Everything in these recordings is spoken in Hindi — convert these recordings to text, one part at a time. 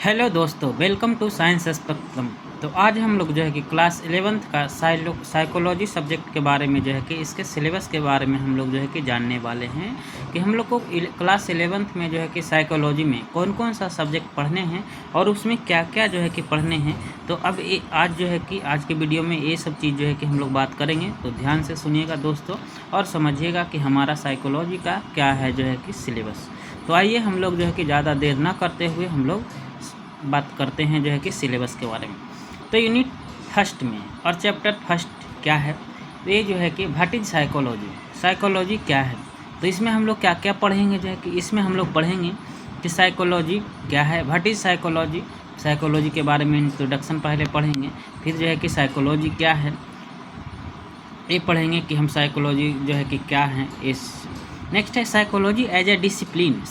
हेलो दोस्तों, वेलकम टू साइंस स्पेक्ट्रम। तो आज हम लोग जो है कि क्लास 11th का साइकोलॉजी सब्जेक्ट के बारे में जो है कि इसके सिलेबस के बारे में हम लोग जो है कि जानने वाले हैं कि हम लोग को क्लास 11th में जो है कि साइकोलॉजी में कौन कौन सा सब्जेक्ट पढ़ने हैं और उसमें क्या क्या जो है कि पढ़ने हैं। तो अब आज जो है कि आज के वीडियो में ये सब चीज़ जो है कि हम लोग बात करेंगे, तो ध्यान से सुनिएगा दोस्तों और समझिएगा कि हमारा साइकोलॉजी का क्या है जो है कि सिलेबस। तो आइए हम लोग जो है कि ज़्यादा देर ना करते हुए हम लोग बात करते हैं जो है कि सिलेबस के बारे में। तो यूनिट फर्स्ट में और चैप्टर फर्स्ट क्या है, तो ये जो है कि व्हाट इज साइकोलॉजी क्या है। तो इसमें हम लोग क्या क्या पढ़ेंगे जो है कि इसमें हम लोग पढ़ेंगे कि साइकोलॉजी क्या है, व्हाट इज साइकोलॉजी के बारे में इंट्रोडक्शन पहले पढ़ेंगे। फिर जो है कि साइकोलॉजी क्या है ये पढ़ेंगे कि हम साइकोलॉजी जो है कि क्या है इस। नेक्स्ट है साइकोलॉजी एज ए डिसिप्लिन,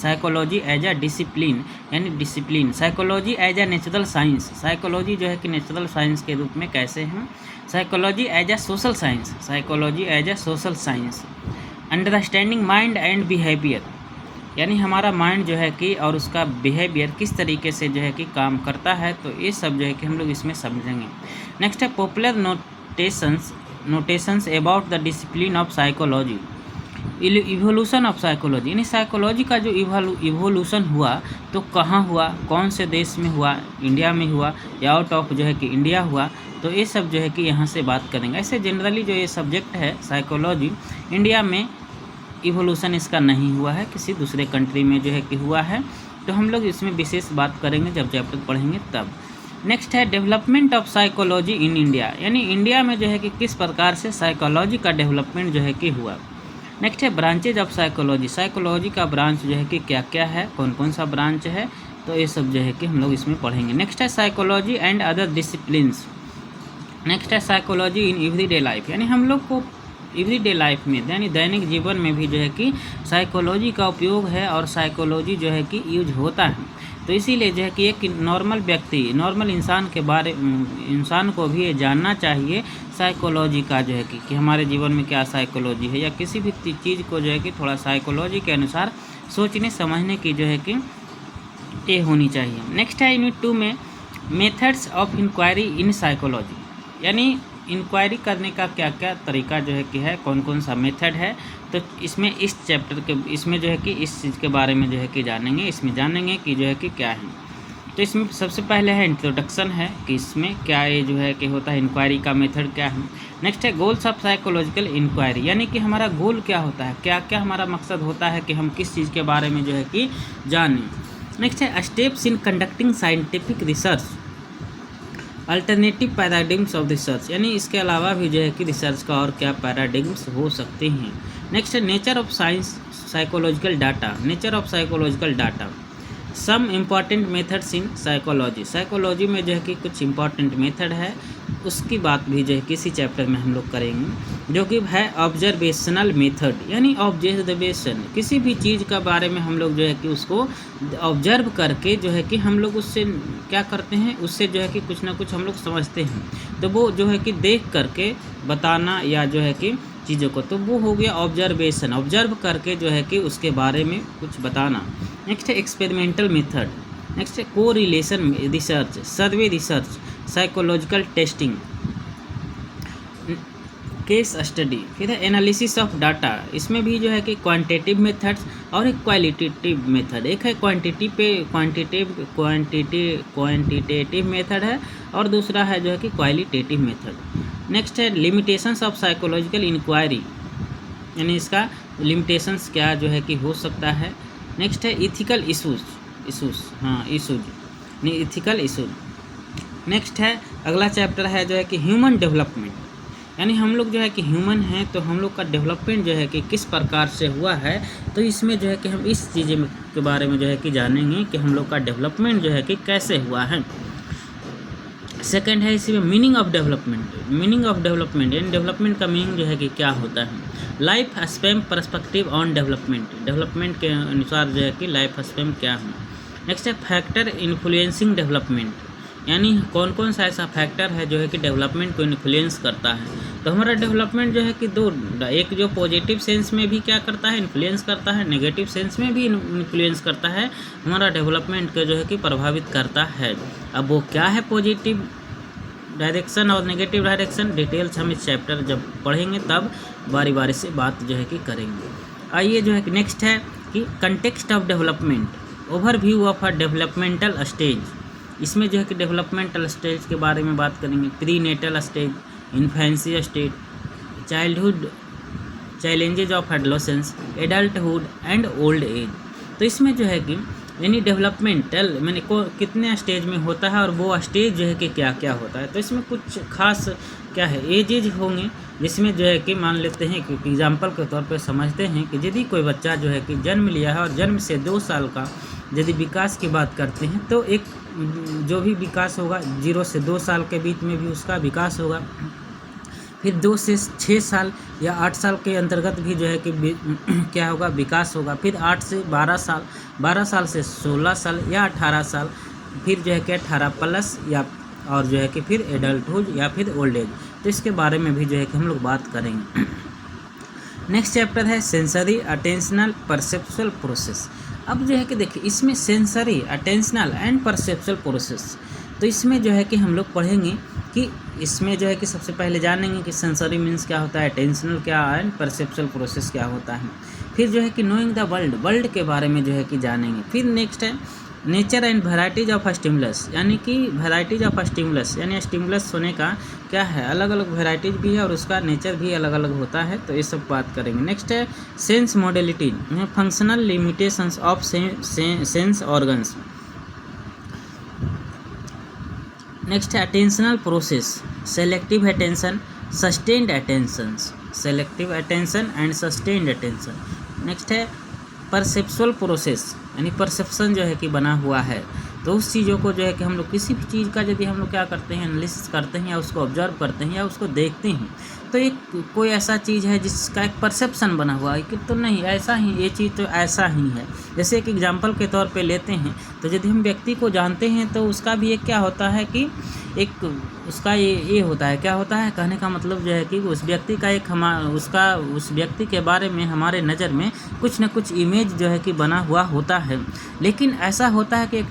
यानी discipline. Psychology as a natural science, psychology जो है कि नेचुरल साइंस के रूप में कैसे हैं। Psychology as a social science, understanding mind and behaviour, यानी हमारा माइंड जो है कि और उसका बिहेवियर किस तरीके से जो है कि काम करता है। तो ये सब जो है कि हम लोग इसमें समझेंगे। नेक्स्ट है popular notations about the discipline of psychology, evolution of psychology, यानी साइकोलॉजी का जो इवोल्यूशन हुआ तो कहाँ हुआ, कौन से देश में हुआ, इंडिया में हुआ या आउट ऑफ जो है कि इंडिया हुआ। तो ये सब जो है कि यहाँ से बात करेंगे। ऐसे जनरली जो ये सब्जेक्ट है साइकोलॉजी, इंडिया में इवोल्यूशन इसका नहीं हुआ है, किसी दूसरे कंट्री में जो है कि हुआ है। तो हम लोग इसमें विशेष बात करेंगे जब चैप्टर पढ़ेंगे तब। नेक्स्ट है development of psychology in India, यानी इंडिया में जो है कि किस प्रकार से साइकोलॉजी का डेवलपमेंट जो है कि हुआ। नेक्स्ट है ब्रांचेज ऑफ साइकोलॉजी, साइकोलॉजी का ब्रांच जो है कि क्या क्या है, कौन कौन सा ब्रांच है, तो ये सब जो है कि हम लोग इसमें पढ़ेंगे। नेक्स्ट है psychology and other disciplines. Next है साइकोलॉजी इन एवरीडे लाइफ, यानी हम लोग को एवरीडे लाइफ में यानी दैनिक जीवन में भी जो है कि साइकोलॉजी का उपयोग है और साइकोलॉजी जो है कि यूज होता है। तो इसीलिए जो है कि एक नॉर्मल इंसान को भी ये जानना चाहिए साइकोलॉजी का जो है कि हमारे जीवन में क्या साइकोलॉजी है, या किसी भी चीज़ को जो है कि थोड़ा साइकोलॉजी के अनुसार सोचने समझने की जो है कि ये होनी चाहिए। नेक्स्ट है यूनिट 2 में methods of inquiry in psychology, यानी इंक्वायरी करने का क्या क्या तरीका जो है कि है, कौन कौन सा मेथड है। तो इसमें इस चैप्टर के इसमें जो है कि इस चीज़ के बारे में जो है कि जानेंगे कि जो है कि क्या है। तो इसमें सबसे पहले है इंट्रोडक्शन है कि इसमें क्या ये जो है कि होता है, इंक्वायरी का मेथड क्या है। नेक्स्ट है गोल्स ऑफ साइकोलॉजिकल इंक्वायरी, यानी कि हमारा गोल क्या होता है, क्या क्या हमारा मकसद होता है कि हम किस चीज़ के बारे में जो है कि जानें। नेक्स्ट है steps in conducting scientific research, alternative paradigms of research, यानी इसके अलावा भी जो है कि रिसर्च का और क्या पैराडिग्म्स हो सकते हैं। नेक्स्ट है nature of psychological data, some important methods in psychology में जो है कि कुछ इम्पॉर्टेंट मेथड है, उसकी बात भी जो है किसी चैप्टर में हम लोग करेंगे, जो कि है ऑब्जर्वेशनल मेथड, यानी ऑब्जर्वेशन, किसी भी चीज़ का बारे में हम लोग जो है कि उसको ऑब्जर्व करके जो है कि हम लोग उससे क्या करते हैं, उससे जो है कि कुछ ना कुछ हम लोग समझते हैं। तो वो जो है कि देख करके बताना या जो है कि चीज़ों को, तो वो हो गया ऑब्जर्वेशन, ऑब्जर्व करके जो है कि उसके बारे में कुछ बताना। नेक्स्ट है एक्सपेरिमेंटल मेथड। नेक्स्ट है कोरिलेशन रिसर्च, सर्वे research, psychological testing, case study. फिर है एनालिसिस ऑफ डाटा, इसमें भी जो है कि क्वांटिटेटिव मेथड्स और एक क्वालिटेटिव मेथड, एक है क्वांटिटेटिव मेथड है और दूसरा है जो है कि क्वालिटेटिव मेथड। नेक्स्ट है लिमिटेशंस ऑफ साइकोलॉजिकल इंक्वायरी, यानी इसका लिमिटेशंस क्या जो है कि हो सकता है। नेक्स्ट है ethical issues, ethical issues. Next है अगला चैप्टर है जो है कि ह्यूमन डेवलपमेंट, यानी हम लोग जो है कि ह्यूमन हैं तो हम लोग का डेवलपमेंट जो है कि किस प्रकार से हुआ है। तो इसमें जो है कि हम इस चीज़ के बारे में जो है कि जानेंगे कि हम लोग का डेवलपमेंट जो है कि कैसे हुआ है। सेकंड है इसी में मीनिंग ऑफ डेवलपमेंट, यानी डेवलपमेंट का मीनिंग जो है कि क्या होता है। Life span perspective on development के अनुसार जो है कि लाइफ स्पैन क्या है। नेक्स्ट है फैक्टर इन्फ्लुएंसिंग डेवलपमेंट, यानी कौन कौन सा ऐसा फैक्टर है जो है कि डेवलपमेंट को इन्फ्लुएंस करता है। तो हमारा डेवलपमेंट जो है कि दो, एक जो पॉजिटिव सेंस में भी क्या करता है, इन्फ्लुएंस करता है, नेगेटिव सेंस में भी इन्फ्लुएंस करता है, हमारा डेवलपमेंट को जो है कि प्रभावित करता है। अब वो क्या है पॉजिटिव डायरेक्शन और नेगेटिव डायरेक्शन, डिटेल्स हम इस चैप्टर जब पढ़ेंगे तब बारी बारी से बात जो है कि करेंगे। आइए जो है कि नेक्स्ट है कि context of development, overview of a developmental stage. इसमें जो है कि डेवलपमेंटल स्टेज के बारे में बात करेंगे, prenatal stage, infancy stage, childhood, challenges of adolescence, adulthood and old age. तो इसमें जो है कि यानी डेवलपमेंटल मैंने को कितने स्टेज में होता है और वो स्टेज जो है कि क्या क्या होता है। तो इसमें कुछ खास क्या है एजेज होंगे, जिसमें जो है कि मान लेते हैं कि एग्जाम्पल के तौर पर समझते हैं कि यदि कोई बच्चा जो है कि जन्म लिया है और जन्म से 2 साल का यदि विकास की बात करते हैं तो एक जो भी विकास होगा 0 से 2 साल के बीच में भी उसका विकास होगा। फिर 2 से 6 साल या 8 साल के अंतर्गत भी जो है कि क्या होगा, विकास होगा। फिर 8 से 12 साल, 12 साल से 16 साल या 18 साल, फिर जो है कि 18 प्लस या और जो है कि फिर एडल्टहुड या फिर ओल्ड एज। तो इसके बारे में भी जो है कि हम लोग बात करेंगे। नेक्स्ट चैप्टर है सेंसरी अटेंशनल परसेप्चुअल प्रोसेस। अब जो है कि देखिए इसमें sensory attentional and perceptual process, तो इसमें जो है कि हम लोग पढ़ेंगे कि इसमें जो है कि सबसे पहले जानेंगे कि सेंसरी मीन्स क्या होता है, अटेंशनल क्या है, एंड परसेप्चुअल प्रोसेस क्या होता है। फिर जो है कि नोइंग द वर्ल्ड, वर्ल्ड के बारे में जो है कि जानेंगे। फिर नेक्स्ट है nature and varieties of stimulus, यानी कि वैराइटीज ऑफ स्टिमुलस, यानी स्टिमुलस होने का क्या है, अलग अलग वैराइटीज भी है और उसका नेचर भी अलग अलग होता है। तो ये सब बात करेंगे। नेक्स्ट है sense modality, functional limitations of sense organs. Next है attentional process, selective attention, sustained attention, selective attention and sustained attention. Next है परसेप्चुअल प्रोसेस, यानी परसेप्शन जो है कि बना हुआ है। तो उस चीज़ों को जो है कि हम लोग किसी भी चीज़ का यदि हम लोग क्या करते हैं, एनालिसिस करते हैं या उसको ऑब्जर्व करते हैं या उसको देखते हैं, तो एक कोई ऐसा चीज़ है जिसका एक परसेप्शन बना हुआ है कि तो नहीं ऐसा ही, ये चीज़ तो ऐसा ही है। जैसे एक एग्जांपल के तौर पे लेते हैं तो यदि हम व्यक्ति को जानते हैं तो उसका भी एक क्या होता है कि एक उसका ये होता है, क्या होता है, कहने का मतलब जो है कि उस व्यक्ति का एक उस व्यक्ति के बारे में हमारे नज़र में कुछ न कुछ इमेज जो है कि बना हुआ होता है। लेकिन ऐसा होता है कि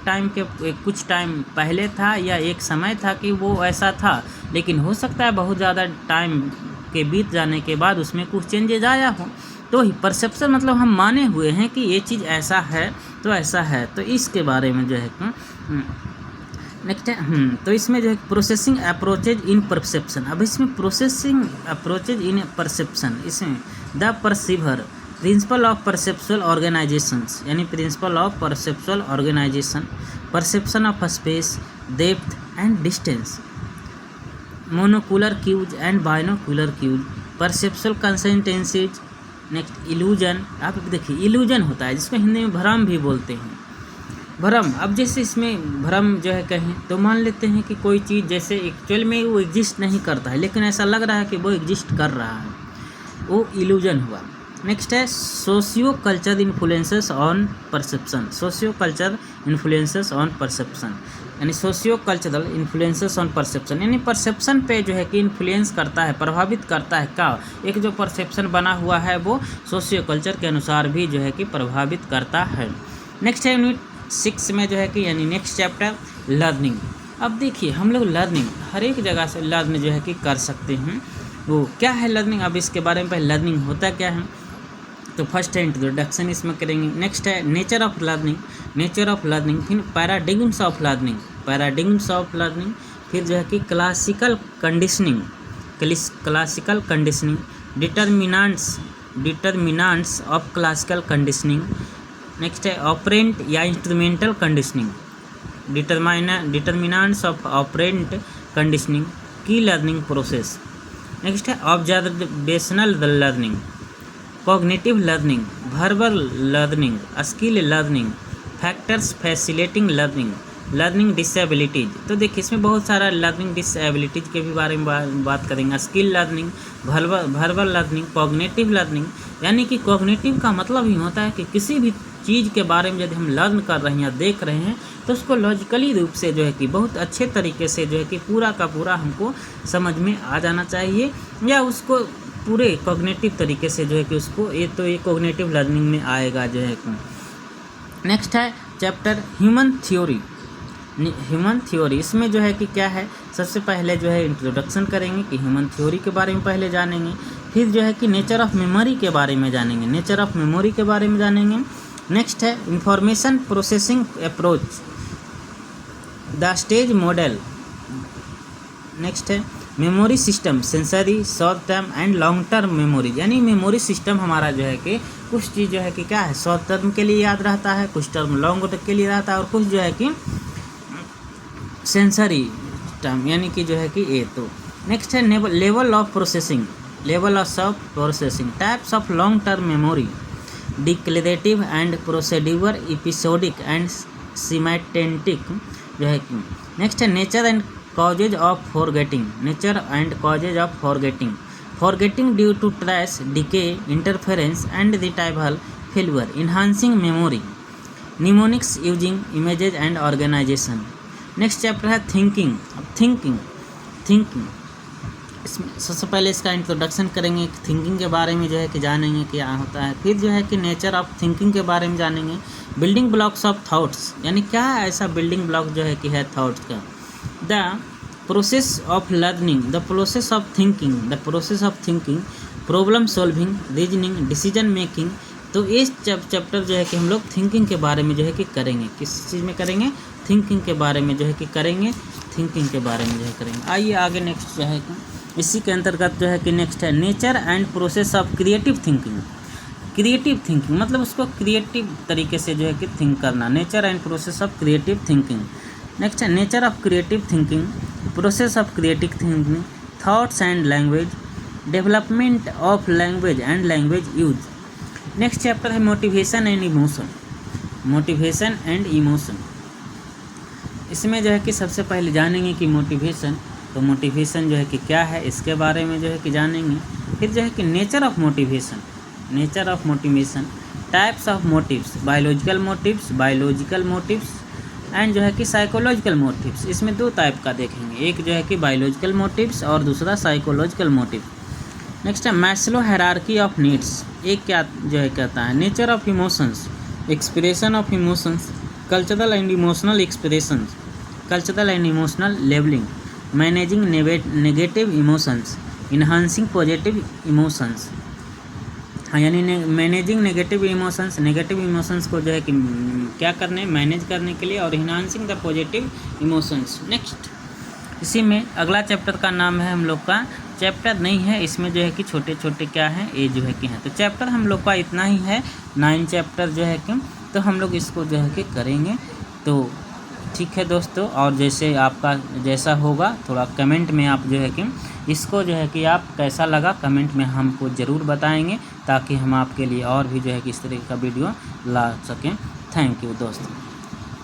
कुछ टाइम पहले था या एक समय था कि वो ऐसा था, लेकिन हो सकता है बहुत ज़्यादा टाइम के बीत जाने के बाद उसमें कुछ चेंजेज आया हो। तो ही परसेप्शन मतलब हम माने हुए हैं कि ये चीज़ ऐसा है तो ऐसा है। तो इसके बारे में जो है नेक्स्ट है तो इसमें जो है प्रोसेसिंग अप्रोचेज इन परसेप्शन। अब इसमें प्रोसेसिंग अप्रोचेज इन परसेप्शन, इसमें the perceiver, principle of perceptual organisations, यानी principle of perceptual organisation, perception of space, depth and distance, monocular cues and binocular cues, perceptual consistencies. Next illusion. आप देखिए इल्यूजन होता है जिसको हिंदी में भ्रम भी बोलते हैं, भ्रम। अब जैसे इसमें भ्रम जो है कहें तो मान लेते हैं कि कोई चीज़ जैसे एक्चुअल में वो एग्जिस्ट नहीं करता है, लेकिन ऐसा लग रहा है कि वो एग्जिस्ट कर रहा है, वो इल्यूजन हुआ। नेक्स्ट है socio culture influences on perception, socio culture influences on perception, यानी socio cultural influences on perception, यानी परसेप्शन पे जो है कि इन्फ्लुएंस करता है, प्रभावित करता है। क्या एक जो परसेप्शन बना हुआ है वो सोशियो कल्चर के अनुसार भी जो है कि प्रभावित करता है। नेक्स्ट है यूनिट 6 में जो है कि यानी नेक्स्ट चैप्टर लर्निंग। अब देखिए हम लोग लर्निंग हर एक जगह से लर्न जो है कि कर सकते हैं। वो क्या है लर्निंग, अब इसके बारे में पहले लर्निंग होता क्या है तो फर्स्ट है इंट्रोडक्शन इसमें करेंगे। नेक्स्ट है nature of learning, nature of learning, फिर पैराडिग्म्स ऑफ लर्निंग, पैराडिग्म्स ऑफ लर्निंग, फिर जो है कि classical conditioning, classical conditioning, determinants of classical conditioning. Next है ऑपरेंट या instrumental conditioning, determinants of operant conditioning, की लर्निंग प्रोसेस। नेक्स्ट है observational learning, cognitive learning, verbal learning, skill learning, factors facilitating learning, learning disabilities. तो देखिए इसमें बहुत सारा लर्निंग डिसेबिलिटीज के भी बारे में बात करेंगे। Skill learning, verbal learning, cognitive learning, यानी कि कॉग्निटिव का मतलब ही होता है कि किसी भी चीज़ के बारे में यदि हम लर्न कर रहे हैं या देख रहे हैं तो उसको लॉजिकली रूप से जो है कि बहुत अच्छे तरीके से जो है कि पूरा का पूरा हमको समझ में आ जाना चाहिए, या उसको पूरे कॉग्निटिव तरीके से जो है कि उसको ये कॉग्निटिव लर्निंग में आएगा जो है कि। नेक्स्ट है chapter human theory. Human theory इसमें जो है कि क्या है, सबसे पहले जो है इंट्रोडक्शन करेंगे कि ह्यूमन थ्योरी के बारे में पहले जानेंगे, फिर जो है कि नेचर ऑफ मेमोरी के बारे में जानेंगे, नेचर ऑफ मेमोरी के बारे में जानेंगे। नेक्स्ट है information processing approach, the stage model. Next है memory system, sensory, short term and long term memory, यानी मेमोरी सिस्टम हमारा जो है कि कुछ चीज़ जो है कि क्या है शॉर्ट टर्म के लिए याद रहता है, कुछ टर्म लॉन्ग के लिए रहता है, और कुछ जो है कि सेंसरी टर्म यानी कि जो है कि ये। तो नेक्स्ट है level of processing, level of processing, types of long term memory, declarative and procedure, episodic and semantic जो है कि। नेक्स्ट है nature and causes of forgetting, nature and causes of forgetting, forgetting due to trace, decay, interference and retrieval failure, enhancing memory, mnemonics using images and organisation. Next chapter है थिंकिंग। अब थिंकिंग इसमें सबसे पहले इसका इंट्रोडक्शन करेंगे, थिंकिंग के बारे में जो है कि जानेंगे क्या होता है, फिर जो है कि नेचर ऑफ थिंकिंग के बारे में जानेंगे, बिल्डिंग ब्लॉक्स ऑफ थॉट्स, यानी क्या ऐसा बिल्डिंग ब्लॉक जो है कि है थॉट्स का, the process of learning, the process of thinking, problem solving, reasoning, decision making. तो इस चैप्टर जो है कि हम लोग थिंकिंग के बारे में जो है कि करेंगे, किस चीज़ में करेंगे, थिंकिंग के बारे में जो है कि करेंगे, थिंकिंग के बारे में जो है करेंगे। आइए आगे नेक्स्ट जो है कि इसी के अंतर्गत जो है कि नेक्स्ट है nature and process of creative thinking. Creative thinking मतलब उसको क्रिएटिव तरीके से जो है कि थिंक करना, nature and process of creative thinking. Next है nature of creative thinking, process of creative thinking, thoughts and language, development of language and language use. Next chapter है motivation and emotion, motivation and emotion. इसमें जो है कि सबसे पहले जानेंगे कि मोटिवेशन, तो मोटिवेशन जो है कि क्या है इसके बारे में जो है कि जानेंगे, फिर जो है कि nature of motivation, nature of motivation, types of motives, biological motives and जो है कि साइकोलॉजिकल मोटिव्स। इसमें दो टाइप का देखेंगे, एक जो है कि बायोलॉजिकल मोटिव्स और दूसरा साइकोलॉजिकल मोटिव। नेक्स्ट है मैस्लो हायरार्की ऑफ नीड्स, एक क्या जो है कहता है nature of emotions, expression of emotions, cultural and emotional expressions, cultural and emotional labelling, managing negative emotions, enhancing positive emotions. हाँ, यानी मैनेजिंग नेगेटिव इमोशंस को जो है कि क्या करने, मैनेज करने के लिए, और enhancing the positive emotions. Next इसी में अगला चैप्टर का नाम है हम लोग का, चैप्टर नहीं है इसमें जो है कि छोटे छोटे क्या हैं ये जो है कि हैं, तो चैप्टर हम लोग का इतना ही है, 9 चैप्टर जो है कि, तो हम लोग इसको जो है कि करेंगे। तो ठीक है दोस्तों, और जैसे आपका जैसा होगा थोड़ा कमेंट में आप जो है कि इसको जो है कि आप कैसा लगा कमेंट में हमको ज़रूर बताएंगे, ताकि हम आपके लिए और भी जो है कि इस तरह का वीडियो ला सकें। थैंक यू दोस्तों।